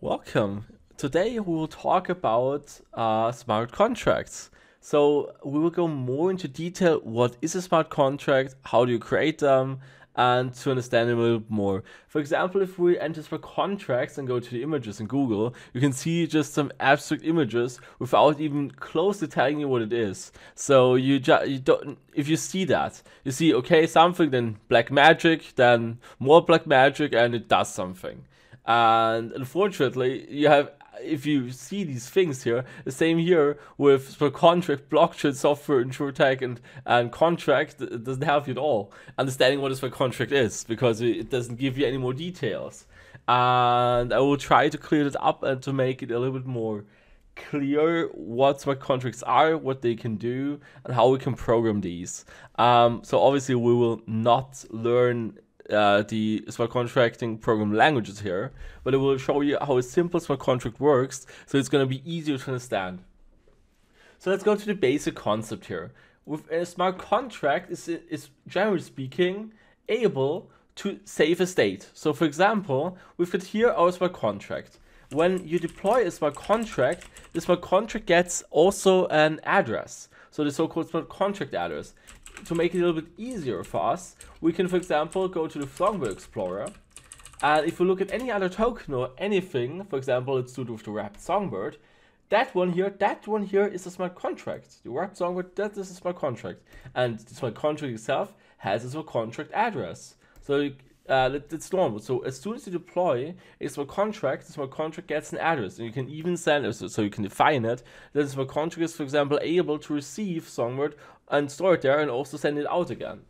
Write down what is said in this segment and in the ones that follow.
Welcome. Today we will talk about smart contracts. So we will go more into detail what is a smart contract, how do you create them, and to understand them a little bit more. For example, if we enter smart contracts and go to the images in Google, you can see just some abstract images without even closely telling you what it is. So you don't, if you see that, you see okay something, then black magic, then more black magic, and it does something. And unfortunately, you have, if you see these things here, the same here with the contract, blockchain, software, insurtech, and contract, it doesn't help you at all understanding what a smart contract is because it doesn't give you any more details. And I will try to clear it up and to make it a little bit more clear what smart contracts are, what they can do, and how we can program these. So obviously we will not learn the smart contracting program languages here, but it will show you how a simple smart contract works, so it's going to be easier to understand. So let's go to the basic concept here. With a smart contract is generally speaking able to save a state. So for example, we've got here our smart contract. When you deploy a smart contract, the smart contract gets also an address. So the so-called smart contract address. To make it a little bit easier for us, we can, for example, go to the Songbird Explorer. And if we look at any other token or anything, for example, let's do it with the wrapped Songbird, that one here is a smart contract. The wrapped Songbird, that is a smart contract. And the smart contract itself has a smart contract address. So it's normal. So as soon as you deploy a smart contract, the smart contract gets an address, and you can even send it, so you can define it, that the smart contract is, for example, able to receive Songbird and store it there and also send it out again.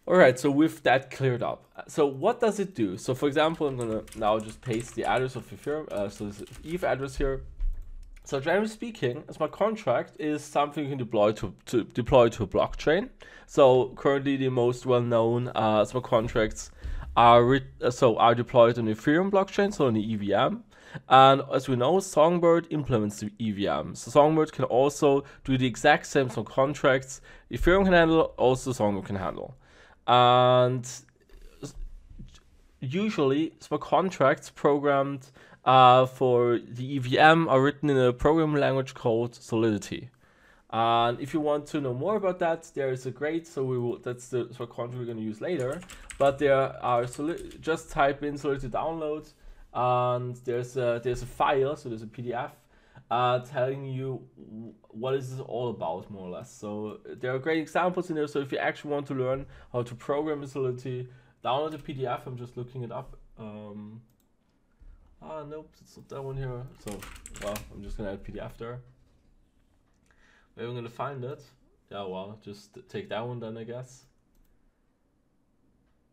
Alright, so with that cleared up. So what does it do? So for example, I'm gonna now just paste the address of Ethereum, so this is ETH address here. So generally speaking, a smart contract is something you can deploy to a blockchain. So currently the most well-known smart contracts are deployed on the Ethereum blockchain, so on the EVM. And as we know, Songbird implements the EVM. So Songbird can also do the exact same smart contracts Ethereum can handle, also Songbird can handle. And usually smart contracts programmed for the EVM are written in a programming language called Solidity. And if you want to know more about that, there is a great, that's the smart contract we're going to use later. But there are, just type in Solidity download, and there's a file, so there's a PDF telling you what is this all about, more or less. So there are great examples in there. So if you actually want to learn how to program a Solidity, download the PDF. I'm just looking it up. Nope, it's not that one here. So, well, I'm just gonna add PDF there. Maybe I'm gonna find it. Yeah, well, just take that one then, I guess.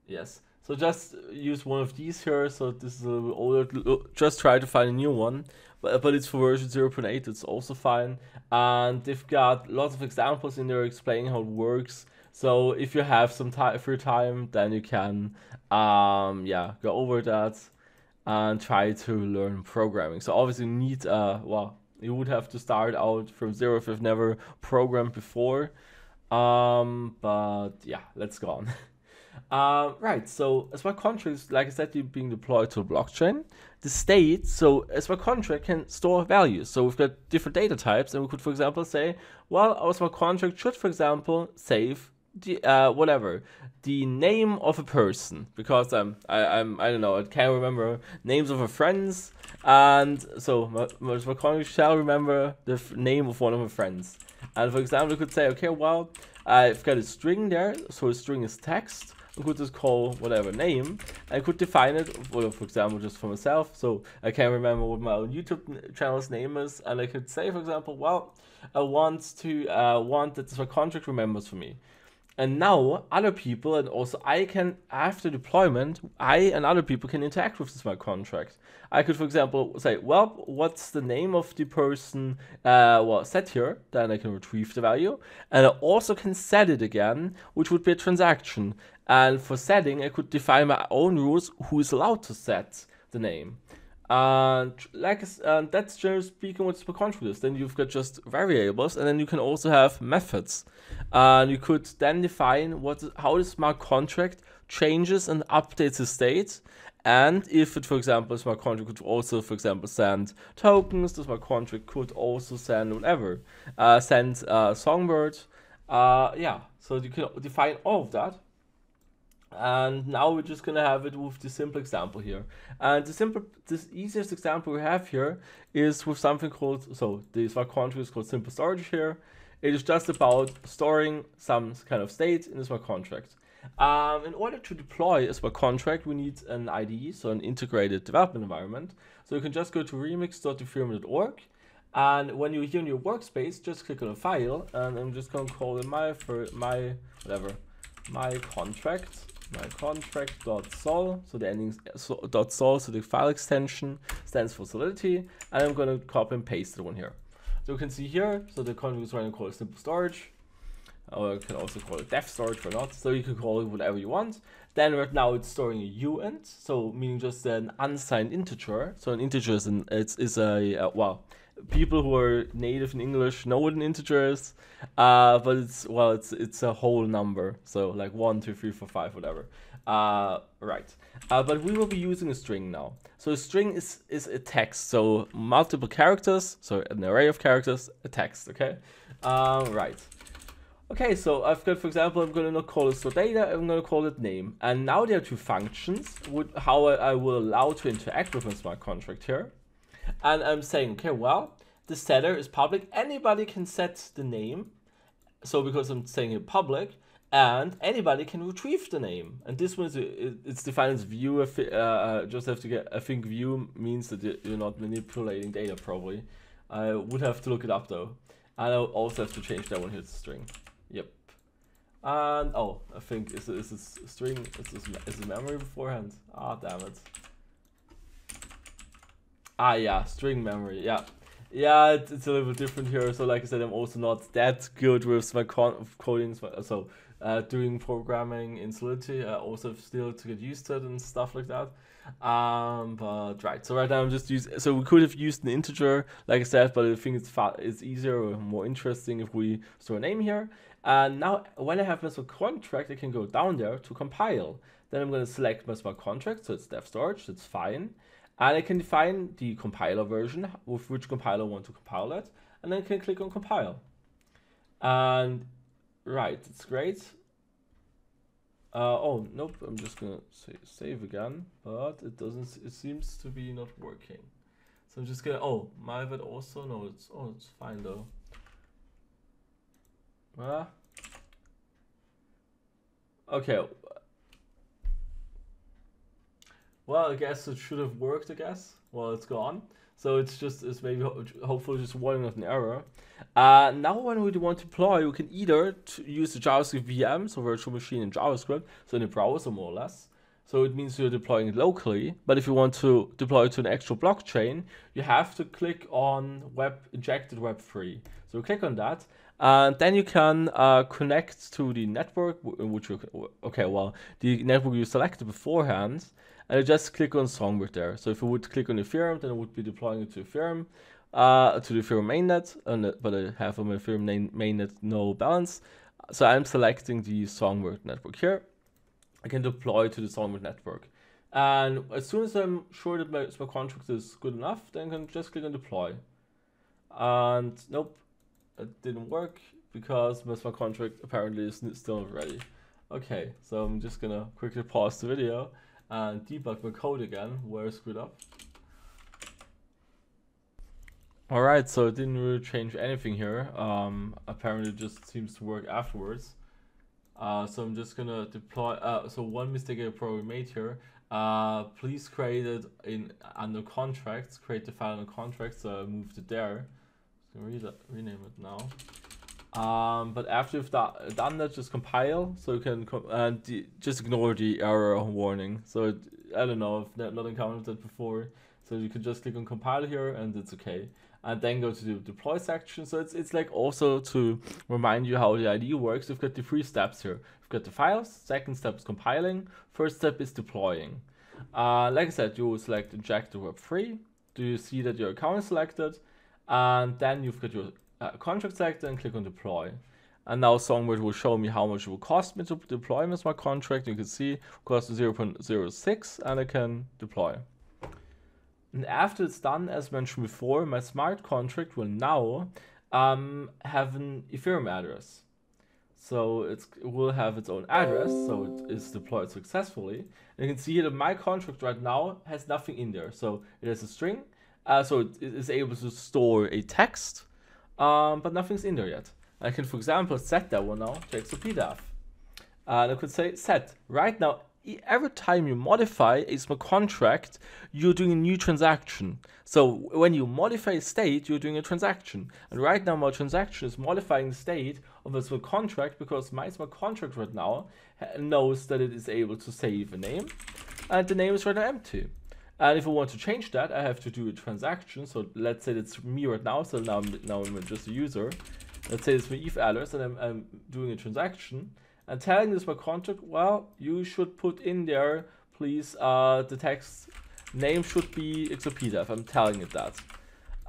Yes. So just use one of these here. So this is a little bit older. Just try to find a new one, but it's for version 0.8. It's also fine. And they've got lots of examples in there explaining how it works. So if you have some free time, then you can, go over that and try to learn programming. So obviously you need, you would have to start out from zero if you've never programmed before. But yeah, let's go on. Right, so a smart contract is, like I said, being deployed to a blockchain. The state, so a smart contract can store values. So we've got different data types, and we could, for example, say, well, our smart contract should, for example, save the the name of a person, because I don't know, I can't remember names of our friends, and so my smart contract shall remember the name of one of my friends. And for example, we could say, okay, well, I've got a string there, so a string is text. I could just call whatever name. I could define it, for example, just for myself. So I can't remember what my own YouTube channel's name is, and I could say, for example, well, I want that this contract remembers for me. And now other people, and also I can, after deployment, I and other people can interact with the smart contract. I could, for example, say, well, what's the name of the person set here? Then I can retrieve the value. And I also can set it again, which would be a transaction. And for setting, I could define my own rules who is allowed to set the name. And that's generally speaking what smart contract is. Then you've got just variables, and then you can also have methods. And you could then define how the smart contract changes and updates the state. And if it, for example, smart contract could also, for example, send tokens, the smart contract could also send whatever, send songbird. Yeah, so you can define all of that. And now we're just gonna have it with the simple example here. And this easiest example we have here is with something called, so the smart contract is called simple storage here. It is just about storing some kind of state in the smart contract. In order to deploy a smart contract, we need an IDE, so an integrated development environment. So you can just go to remix.ethereum.org, and when you're here in your workspace, just click on a file, and I'm just going to call it my contract.sol. So the ending .sol, so the file extension stands for solidity, and I'm going to copy and paste the one here. So you can see here, so the contract is running called simple storage. Or you can also call it dev storage or not. So you can call it whatever you want. Then right now it's storing a uint, so meaning just an unsigned integer. So an integer is well, people who are native in English know what an integer is, but it's a whole number. So like 1, 2, 3, 4, 5, whatever. Right. But we will be using a string now. So a string is a text, so multiple characters, so an array of characters, a text. Okay. Right. Okay, so I've got, for example, I'm going to not call it store data, I'm going to call it name. And now there are two functions, how I will allow to interact with my smart contract here. And I'm saying, okay, well, the setter is public. Anybody can set the name. So because I'm saying it public, and anybody can retrieve the name. And this one it's defined as view. Just have to get, I think view means that you're not manipulating data probably. I would have to look it up though. And I'll also have to change that one here to string. Yep. And oh, I think is this string, is it memory beforehand? Ah, damn it. Ah, yeah, string memory. Yeah, yeah, it's a little bit different here. So like I said, I'm also not that good with my coding. So doing programming in Solidity, I also have still to get used to it and stuff like that. But right, so right now I'm just using, so we could have used an integer like I said, but I think it's easier or more interesting if we store a name here. And now when I have my smart contract, I can go down there to compile. Then I'm going to select my smart contract, so it's dev storage, that's fine. And I can define the compiler version, with which compiler I want to compile it, and then I can click on compile. And right, it's great. Oh, nope, I'm just gonna say save again, but it doesn't, it seems to be not working. So I'm just gonna, oh, my bad also, no, it's fine though. Okay. Well, I guess it should have worked, I guess. Well, it's gone. So it's maybe hopefully just warning of an error. Now when we want to deploy, we can either use the JavaScript VM, so virtual machine in JavaScript, so in the browser more or less. So it means you're deploying it locally, but if you want to deploy it to an actual blockchain, you have to click on injected Web3. So click on that, and then you can connect to the network, which the network you selected beforehand, and you just click on Songbird there. So if you would click on Ethereum, then it would be deploying it to Ethereum, to the Ethereum mainnet, but I have on my Ethereum mainnet no balance. So I'm selecting the Songbird network here. I can deploy to the Songbird network. And as soon as I'm sure that my smart contract is good enough, then I can just click on deploy. And nope, it didn't work because my smart contract apparently is still not ready. Okay, so I'm just gonna quickly pause the video and debug my code again where I screwed up. Alright, so it didn't really change anything here. Apparently it just seems to work afterwards. So I'm just gonna deploy, so one mistake I probably made here, please create it under contracts, create the file under contracts, so I moved it there. So rename it now. But after you've done that, just compile, so you can just ignore the error warning. So I don't know, I've not encountered that before. So you can just click on compile here and it's okay. And then go to the deploy section. So it's like also to remind you how the IDE works. We've got the 3 steps here. We've got the files, second step is compiling, first step is deploying. Like I said, you will select inject the Web3. Do you see that your account is selected? And then you've got your contract selected and click on deploy. And now Songbird will show me how much it will cost me to deploy my smart contract. You can see it costs 0.06 and I can deploy. And after it's done, as mentioned before, my smart contract will now have an Ethereum address. So it will have its own address, so it is deployed successfully. And you can see here that my contract right now has nothing in there. So it has a string, so it is able to store a text, but nothing's in there yet. I can, for example, set that one now to xrpdev. And I could say set. Right now, every time you modify a smart contract, you're doing a new transaction. So when you modify a state, you're doing a transaction. And right now, my transaction is modifying the state of a smart contract because my smart contract right now knows that it is able to save a name, and the name is right now empty. And if I want to change that, I have to do a transaction. So let's say it's me right now. So now I'm just a user. Let's say it's my ETH address, and I'm doing a transaction. And telling this my contract, well, you should put in there, please, the text name should be xrpdev. I'm telling it that.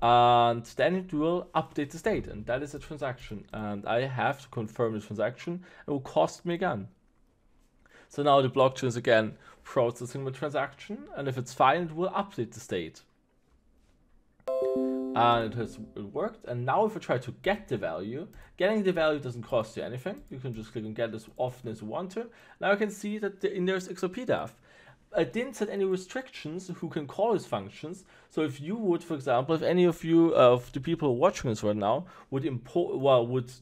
And then it will update the state, and that is a transaction. And I have to confirm the transaction. It will cost me again. So now the blockchain is again processing the transaction, and if it's fine, it will update the state. And it worked. And now if I try to get the value, getting the value doesn't cost you anything. You can just click on get as often as you want to. Now I can see that in there's xrpdev. I didn't set any restrictions who can call these functions. So if you would, for example, if any of you, of the people watching this right now, would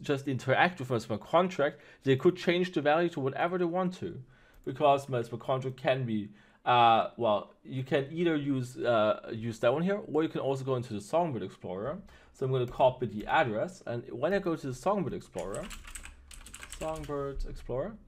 just interact with my smart contract, they could change the value to whatever they want to, because my smart contract can be you can either use that one here, or you can also go into the Songbird Explorer. So I'm going to copy the address, and when I go to the Songbird Explorer,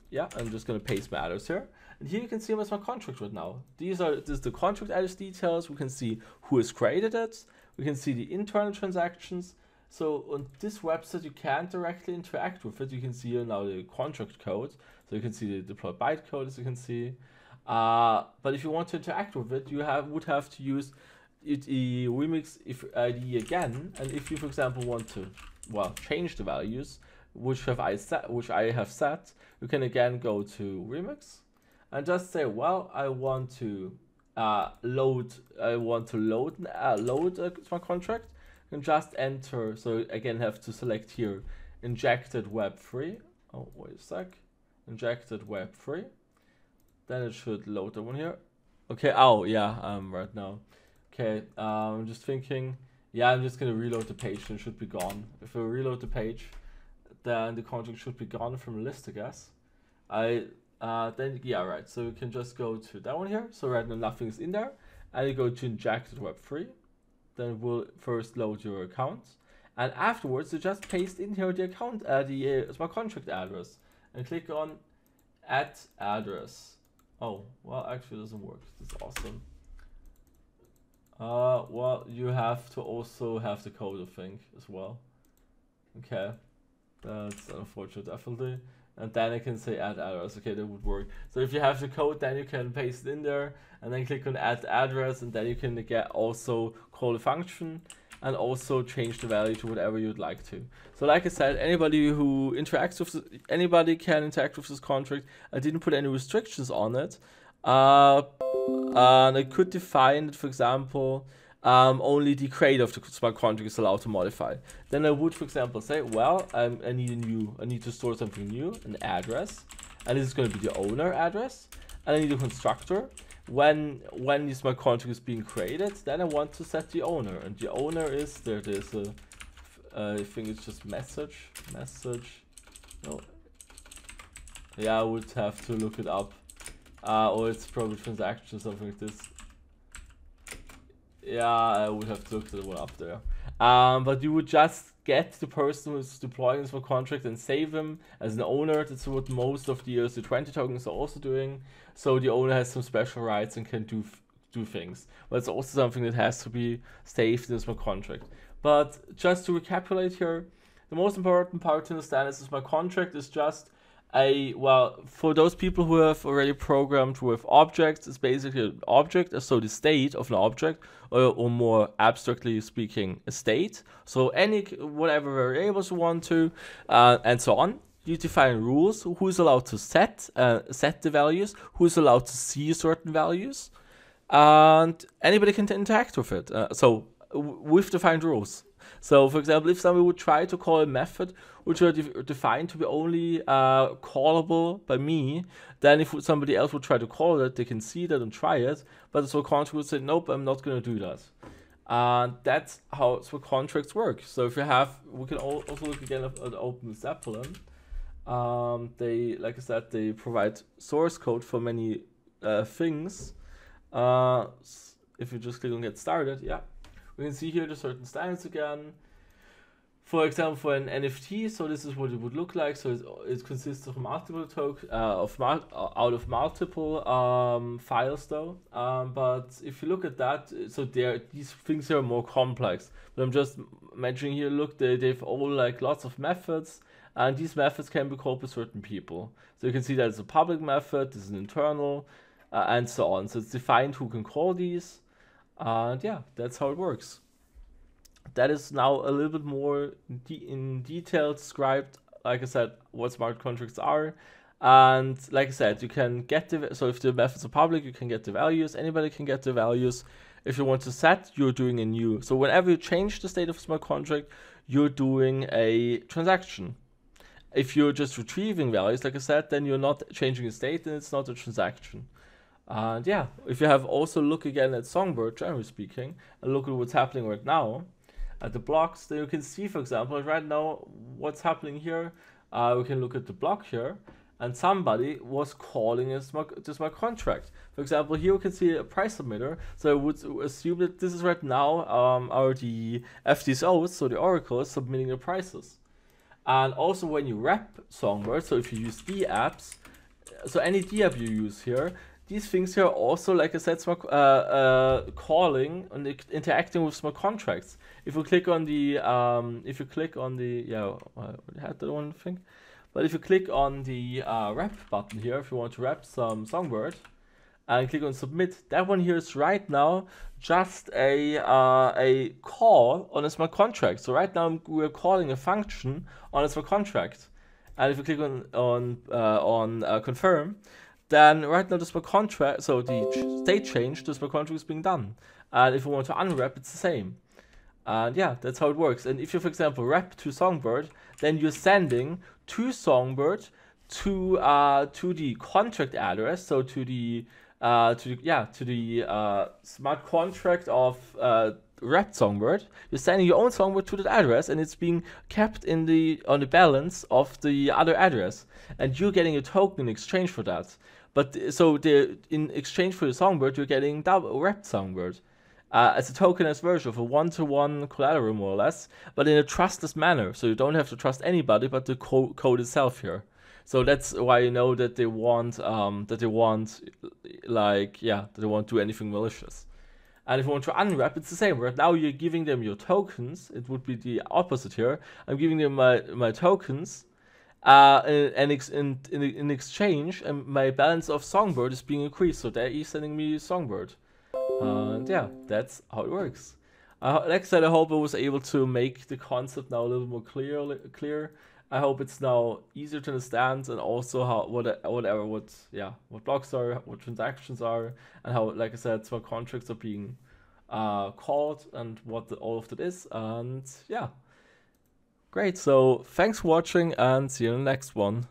yeah, I'm just going to paste my address here. And here you can see my smart contract right now. This is the contract address details. We can see who has created it. We can see the internal transactions. So on this website, you can't directly interact with it. You can see here now the contract code. So you can see the deployed bytecode, as you can see. But if you want to interact with it, you would have to use the remix if ID again. And if you, for example, want to change the values, which I have set, you can again go to remix and just say, well, I want to load a smart contract, and just enter. So again, have to select here injected web3. Oh, wait a sec, injected web3. Then it should load that one here. Okay, oh yeah, right now. Okay, I'm just thinking, yeah, I'm just gonna reload the page and it should be gone. If I reload the page, then the contract should be gone from the list, I guess. Then, yeah, right, so you can just go to that one here. So right now nothing's in there. And you go to injected web3. Then it will first load your account. And afterwards, you just paste in here the account, the smart contract address. And click on add address. Oh, well, actually it doesn't work. That's awesome. Well, you have to also have the code, I think, as well. Okay, that's unfortunate, definitely. And then I can say add address. Okay, that would work. So if you have the code, then you can paste it in there, and then click on add address, and then you can also call the function, and also change the value to whatever you'd like to. So like I said, anybody can interact with this contract. I didn't put any restrictions on it. And I could define that, for example, only the creator of the smart contract is allowed to modify. Then I would, for example, say, well, I need to store something new, an address, and this is going to be the owner address, and I need a constructor. When the smart contract is being created, then I want to set the owner, and the owner is there's a I think it's just message. No. Yeah, I would have to look it up, or it's probably transaction, something like this. Yeah, I would have to look that one up there. But you would just get the person who's deploying this smart contract and save him as an owner. That's what most of the ERC20 tokens are also doing. So the owner has some special rights and can do things. But it's also something that has to be saved in the smart contract. But just to recapitulate here, the most important part to understand is the smart contract is just well, for those people who have already programmed with objects, it's basically an object, so the state of an object, or more abstractly speaking, a state. So whatever variables you want to, and so on. You define rules, who's allowed to set the values, who's allowed to see certain values, and anybody can interact with it. So we've defined rules. So, for example, if somebody would try to call a method which are defined to be only callable by me, then if somebody else would try to call it, they can see that and try it, but the smart contract would say, nope, I'm not going to do that. And that's how smart contracts work. So if you have, we can also look again at Open Zeppelin. They, like I said, they provide source code for many things. If you just click on Get Started, yeah. We can see here the certain standards again. For example, for an NFT, so this is what it would look like. So it consists of multiple tokens, out of multiple files though. But if you look at that, so these things here are more complex. But I'm just mentioning here, look, they've all like lots of methods, and these methods can be called by certain people. So you can see that it's a public method, this is an internal, and so on. So it's defined who can call these. And yeah, that's how it works. That is now a little bit more in detail described, like I said, what smart contracts are. And like I said, you can get so if the methods are public, you can get the values. Anybody can get the values. If you want to set, you're doing a new. So whenever you change the state of a smart contract, you're doing a transaction. If you're just retrieving values, like I said, then you're not changing the state, and it's not a transaction. And yeah, if you have also look again at Songbird, generally speaking, and look at what's happening right now at the blocks, then you can see, for example, right now what's happening here. We can look at the block here, and somebody was calling this smart contract. For example, here we can see a price submitter. So I would assume that this is right now are the FTSOs, so the oracles submitting the prices. And also when you wrap Songbird, so if you use the apps, so any D app you use here, these things here are also, like I said, calling and interacting with smart contracts. If you click on the, yeah, I had that one thing, but if you click on the wrap button here, if you want to wrap some Songbird, and click on submit, that one here is right now just a call on a smart contract. So right now we're calling a function on a smart contract, and if you click on confirm, then right now the smart contract, so the state change, the smart contract is being done. And if you want to unwrap, it's the same. And yeah, that's how it works. And if you, for example, wrap to Songbird, then you're sending to Songbird to the contract address, so to the smart contract of wrapped Songbird. You're sending your own Songbird to that address, and it's being kept on the balance of the other address, and you're getting a token in exchange for that. But so in exchange for your Songbird, you're getting double wrapped Songbird as a tokenized version of a one-to-one collateral, more or less, but in a trustless manner. So you don't have to trust anybody but the code itself here. So that's why you know that they won't do anything malicious. And if you want to unwrap, it's the same. Right now you're giving them your tokens. It would be the opposite here. I'm giving them my tokens, and in exchange, my balance of Songbird is being increased. So they're sending me Songbird. And yeah, that's how it works. Like I said, I hope I was able to make the concept now a little more clear. I hope it's now easier to understand, and also what blocks are, what transactions are, and how, like I said, smart contracts are being called, and what all of that is. And yeah, great. So thanks for watching, and see you in the next one.